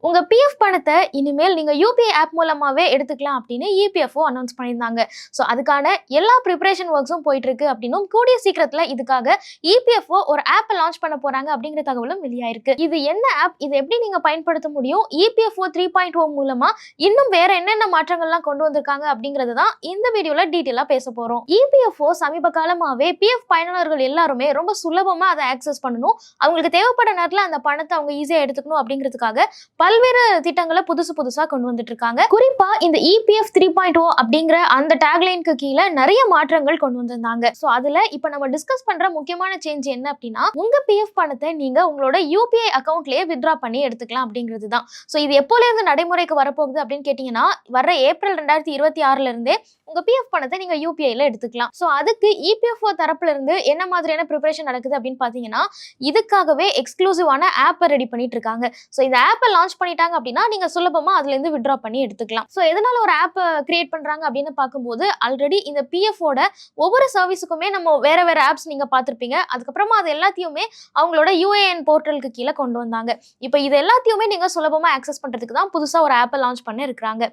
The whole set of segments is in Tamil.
உங்க பிஎஃப் பணத்தை இனிமேல் நீங்க யூபிஐ ஆப் மூலமாவே எடுத்துக்கலாம் அப்படின்னு இபிஎஃப்ஓ அனௌன்ஸ் பண்ணியிருந்தாங்க. ஸோ அதுக்கான எல்லா ப்ரிப்பரேஷன் ஒர்க்ஸும் போயிட்டு இருக்கு அப்படின்னும் கூடிய சீக்கிரத்துல இதுக்காக இபிஎஃப்ஓ ஒரு ஆப்பை லான்ச் பண்ண போறாங்க அப்படிங்கிற தகவலும் வெளியாயிருக்கு. இது என்ன ஆப், இது எப்படி நீங்க பயன்படுத்த முடியும், இபிஎஃப்ஓ 3.0 மூலமா இன்னும் வேற என்னென்ன மாற்றங்கள்லாம் கொண்டு வந்திருக்காங்க அப்படிங்கிறது தான் இந்த வீடியோல டீட்டெயிலா பேச போறோம். இபிஎஃப்ஓ சமீப காலமாவே பிஎஃப் பயனாளர்கள் எல்லாருமே ரொம்ப சுலபமா அதை ஆக்சஸ் பண்ணணும், அவங்களுக்கு தேவைப்பட நேரத்துல அந்த பணத்தை அவங்க ஈஸியா எடுத்துக்கணும் அப்படிங்கிறதுக்காக பல்வேறு திட்டங்களை புதுசா கொண்டு வந்துட்டு இருக்காங்க. குறிப்பா இந்த இபிஎஃப் 3.0 அப்படிங்கிற அந்த டேக்லைனுக்கு கீழே நிறைய மாற்றங்கள் கொண்டு வந்திருந்தாங்க. சோ அதுல இப்ப நம்ம டிஸ்கஸ் பண்ற முக்கியமான சேஞ்ச் என்ன அப்படின்னா, உங்க பிஎஃப் பணத்தை நீங்க உங்களோட யூபிஐ அக்கௌண்ட்லயே வித்ட்ரா பண்ணி எடுத்துக்கலாம் அப்படிங்கிறது தான். சோ இது எப்போல இருந்து நடைமுறைக்கு வரப்போகுது அப்படின்னு கேட்டீங்கன்னா, வர ஏப்ரல் 2026 இருந்தே உங்க பிஎஃப் பணத்தை நீங்க யூபிஐல எடுத்துக்கலாம். சோ அதுக்கு இபிஎஃப்ஓ தரப்புல இருந்து என்ன மாதிரியான ப்ரிப்பரேஷன் நடக்குது அப்படின்னு பாத்தீங்கன்னா, இதுக்காகவே எக்ஸ்க்ளூசிவான ஆப்பை ரெடி பண்ணிட்டு இருக்காங்க. சோ இந்த ஆப்பை லான்ச் பண்ணிட்டாங்க அப்படின்னா நீங்க சுலபமா அதுல இருந்து வித்ட்ரா பண்ணி எடுத்துக்கலாம். சோ எதனால ஒரு ஆப் கிரியேட் பண்றாங்க அப்படின்னு பார்க்கும்போது, ஆல்ரெடி இந்த பிஎஃப்ஓட ஒவ்வொரு சர்வீஸுக்குமே நம்ம வேற வேற ஆப்ஸ் நீங்க பார்த்திருப்பீங்க. அதுக்கப்புறமா அது எல்லாத்தையுமே அவங்களோட யூஏஎன் போர்ட்டலுக்கு கீழே கொண்டு வந்தாங்க. இப்போ இது எல்லாத்தையுமே நீங்க சுலபமா ஆக்சஸ் பண்றதுக்கு தான் புதுசா ஒரு ஆப்பை லான்ச் பண்ண இருக்காங்க.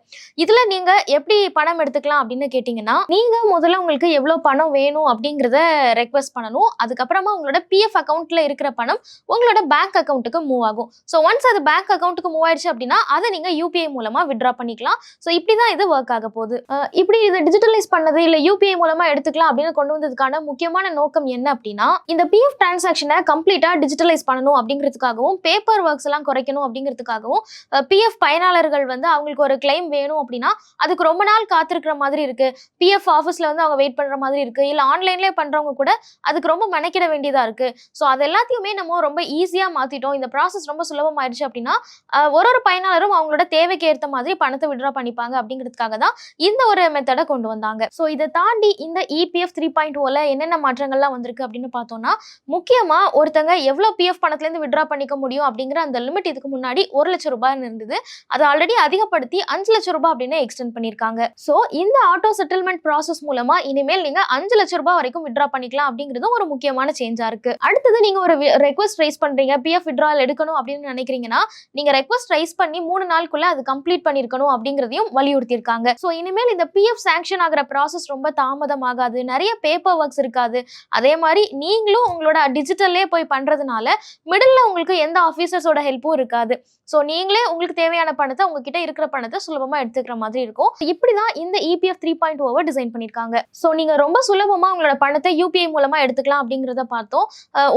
இதுல நீங்க எப்படி பணம் எடுத்துக்கலாம் அப்படின்னு கேட்டீங்கன்னா, நீங்க முதல்ல உங்களுக்கு எவ்வளவு பணம் வேணும் அப்படிங்கறத ரெக்வெஸ்ட் பண்ணணும். அதுக்கப்புறமா உங்களோட பிஎஃப் அக்கௌண்ட்ல இருக்கிற பணம் உங்களோட பேங்க் அக்கௌண்ட்டுக்கு மூவ் ஆகும். சோ ஒன்ஸ் அது பேங்க் அக்கௌண்ட்டுக்கு மூவ் ஆயிடுச்சு அப்படின்னா அதை நீங்க யூபிஐ மூலமா வித்ட்ரா பண்ணிக்கலாம். சோ இப்படிதான் இது ஒர்க் ஆக போகுது. இப்படி இதை டிஜிட்டலைஸ் பண்ணது இல்ல யூபிஐ மூலமா எடுத்துக்கலாம் அப்படின்னு கொண்டு வந்ததுக்கான முக்கியமான நோக்கம் என்ன அப்படின்னா, இந்த பிஎஃப் டிரான்சாக்ஷனை கம்ப்ளீட்டா டிஜிட்டலைஸ் பண்ணணும் அப்படிங்கிறதுக்காகவும், பேப்பர் ஒர்க்ஸ் எல்லாம் குறைக்கணும் அப்படிங்கிறதுக்காகவும், பிஎஃப் பயனாளர்கள் அவங்களுக்கு ஒரு கிளைம் வேணும் அப்படின்னா அதுக்கு ரொம்ப நாள் காத்திருக்கிற மாதிரி இருக்கு, பிஎஃப் ஆஃபீஸ்ல அவங்க வெயிட் பண்ற மாதிரி இருக்கு, இல்ல ஆன்லைன்லயே பண்றவங்க கூட அதுக்கு ரொம்ப மெனக்கிட வேண்டியதா இருக்கு. சோ அது எல்லாத்தையுமே நம்ம ரொம்ப ஈஸியா மாத்திட்டோம், இந்த ப்ராசஸ் ரொம்ப சுலபமாயிடுச்சு அப்படின்னா ஒரு பயனாளரும் அவங்களோட தேவைக்கு ஏற்ற மாதிரி பணத்தை வித்ட்ரா பண்ணிப்பாங்க அப்படிங்கிறதுக்காக தான் இந்த ஒரு மெத்தடை கொண்டு வந்தாங்க. சோ இதை தாண்டி இந்த இபிஎஃப் 3.0ல என்னென்ன மாற்றங்கள்லாம் வந்திருக்கு அப்படின்னு பார்த்தோம்னா, முக்கியமா ஒருத்தங்க எவ்வளவு பிஎஃப் பணத்துல இருந்து வித்ட்ரா பண்ணிக்க முடியும் அப்படிங்கிற அந்த லிமிட் இதுக்கு முன்னாடி 1 லட்சம் ரூபாய் இருந்தது. அதை ஆல்ரெடி அதிகப்படுத்தி 5 லட்சம் ரூபாய் அப்படின்னு எக்ஸ்டெண்ட் பண்ணிருக்காங்க. சோ இந்த ஆட்டோ செட்டில்மெண்ட் ப்ராசஸ் மூலமா இனிமேல் நீங்க 5 லட்சம் ரூபாய் வரைக்கும் வித்ட்ரா பண்ணிக்கலாம் அப்படிங்கிறதும் ஒரு முக்கியமான சேஞ்சா இருக்கு. அடுத்தது நீங்க ஒரு ரெக்வெஸ்ட் ரைஸ் பண்றீங்க, பிஎஃப் வித்ட்ரால் எடுக்கணும் அப்படின்னு நினைக்கிறீங்கன்னா நீங்க ரெக்வெஸ்ட் ரைஸ் பண்ணி 3 நாளுக்குள்ள அது கம்ப்ளீட் பண்ணிருக்கணும் அப்படிங்கறதையும் வலியுறுத்தி இருக்காங்க. சோ இனிமேல் இந்த பிஎஃப் சாங்ஷன் ஆகிற ப்ராசஸ் ரொம்ப தாமதமாகாது, நிறைய பேப்பர் ஒர்க்ஸ் இருக்காது. அதே மாதிரி நீங்களும் உங்களோட டிஜிட்டல்லே போய் பண்றதுனால மிடில்ல உங்களுக்கு எந்த ஆபீசர்ஸோட ஹெல்ப்பும் இருக்காது. சோ நீங்களே உங்களுக்கு தேவையான பணத்தை, உங்ககிட்ட இருக்கிற பணத்தை சுலபமா எடுத்துக்கிற மாதிரி இருக்கும். இப்படிதான் இந்த இபிஎஃப் 3.0 டிசைன் பண்ணிருக்காங்க. சோ நீங்க ரொம்ப சுலபமா உங்களோட பணத்தை யூபிஐ மூலமா எடுத்துக்கலாம் அப்படிங்கறத பார்த்தோம்.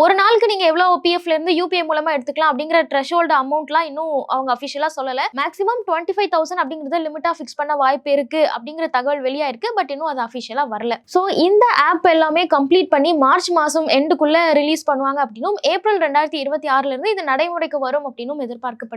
ஒரு நாளுக்கு நீங்க எவ்வளவு பிஎஃப்ல இருந்து யூபிஐ மூலமா எடுத்துக்கலாம் அப்படிங்கிற த்ரெஷோல்ட் அமௌண்ட்லாம் இன்னும் அவங்க அபிஷியலா சொல்லல. மேக்ஸிமம் 25,000 அப்படிங்கறத லிமிட்டா ஃபிக்ஸ் பண்ண வாய்ப்பு இருக்கு அப்படிங்கிற தகவல் வெளியாயிருக்கு. பட் இன்னும் அது அபிஷியலா வரல. சோ இந்த ஆப் எல்லாமே கம்ப்ளீட் பண்ணி மார்ச் மாசம் எண்டுக்குள்ள ரிலீஸ் பண்ணுவாங்க அப்படின்னும், ஏப்ரல் 2026 இருந்து இது நடைமுறைக்கு வரும் அப்படின்னும் எதிர்பார்க்கப்படுது.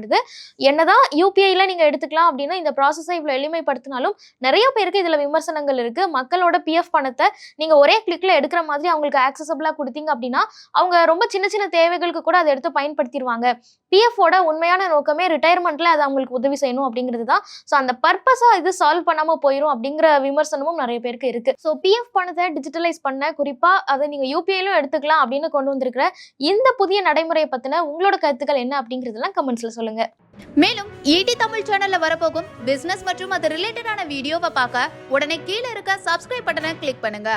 என்னதான் யூபிஐல நீங்க எடுத்துக்கலாம் அப்படின்னா இந்த ப்ராசஸை இவ்வளவு எளிமைப்படுத்தினாலும் நிறைய பேருக்கு இதுல விமர்சனங்கள் இருக்கு. மக்களோட பிஎஃப் பணத்தை நீங்க ஒரே கிளிக்ல எடுக்கிற மாதிரி அவங்களுக்கு ஆக்சசபிளா கொடுத்தீங்க அப்படின்னா அவங்க ரொம்ப சின்ன சின்ன தேவைகளுக்கு கூட அதை எடுத்து பயன்படுத்திடுவாங்க. பிஎஃப்ஓட உண்மையான நோக்கமே ரிட்டையர்மெண்ட்ல அது அவங்களுக்கு உதவி செய்யணும் அப்படிங்கிறது தான். ஸோ அந்த பர்பஸா இது சால்வ் பண்ணாம போயிடும் அப்படிங்கிற விமர்சனமும் நிறைய பேருக்கு இருக்கு. ஸோ பிஎஃப் பணத்தை டிஜிட்டலைஸ் பண்ண, குறிப்பா அதை நீங்க யூபிஐலும் எடுத்துக்கலாம் அப்படின்னு கொண்டு வந்திருக்கிற இந்த புதிய நடைமுறையை பத்தின உங்களோட கருத்துக்கள் என்ன அப்படிங்கிறதெல்லாம் கமெண்ட்ஸ்ல சொல்லுங்க. மேலும் ஈடி தமிழ் சேனல்ல வரப்போகும் பிசினஸ் மற்றும் அது ரிலேட்டடான வீடியோவை பார்க்க உடனே கீழே இருக்க சப்ஸ்கிரைப் பட்டனை கிளிக் பண்ணுங்க.